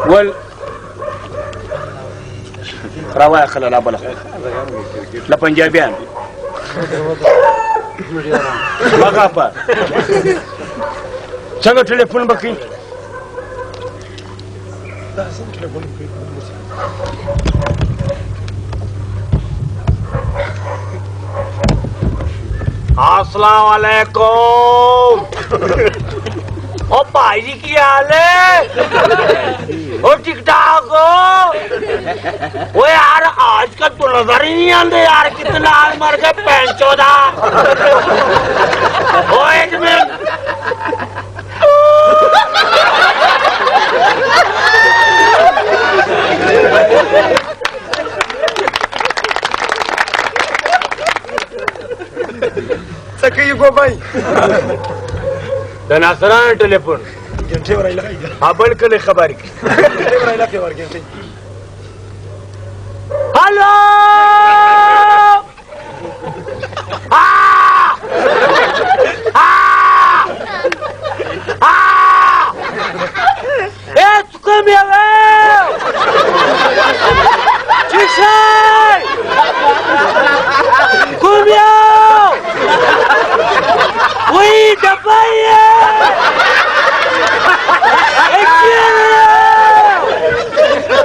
ول رواية خلال أبلغ لا بنجابيان ما غابا څنګه ټلیفون بکی अस्सलाम वालेकुम ओ भाई जी की हाल है ओ ठीक ठाक हो ओ यार आजकल तो नजर ही नहीं आते यार कितना मर गए पैंचोदा ओ एक मिनट سكي غوباي د ناصران ټلیفون ګنټه ورای لګای ابل کله خبرې ګنټه ورای لګای ورګنټه هالو کوم یو چیشای کوم یو وی دبایه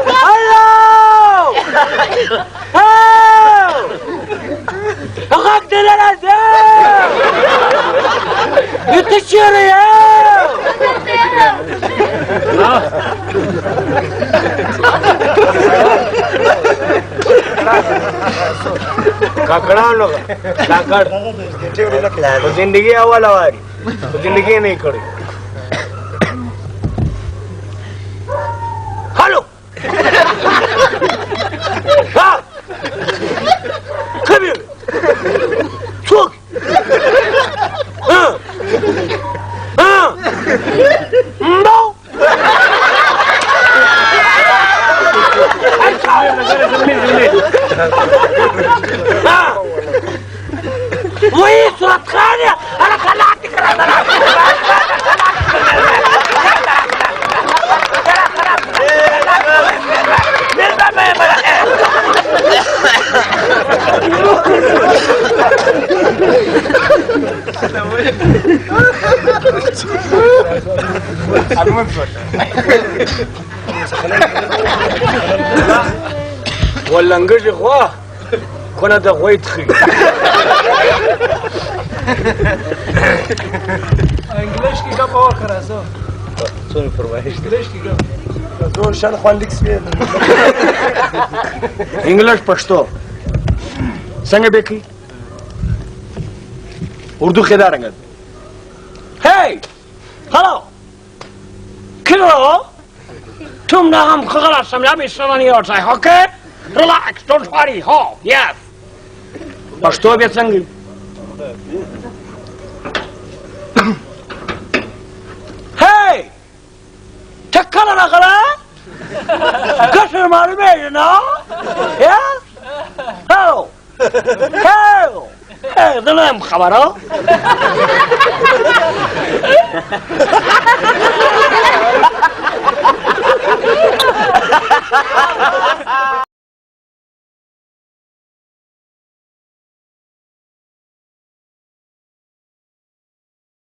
هلو غاق دلالة يتشير يا काकड़ा लोग काकड़ तो जिंदगी अव्वल हमारी तो जिंदगी नहीं करी हेलो हाँ कभी चुक हाँ हाँ नो वही सूरत खान है अरे खलाक दिख रहा ولا نقول اخواه كنا ده غويت خي انګلیش کې کا پاور خراسو څونه فرمایش انګلیش کې کا زور شان خوان لیکس کې انګلیش پښتو څنګه به کی اردو کې دا رنګ هی هلو کلو तुम ना हम खगला समझा भी सुना नहीं होता है ओके रिलैक्स डोंट वरी हो यस पश्तो भी संगी हे टक्कर ना करा कसर मार में you know yes hello hello hey the name खबर हो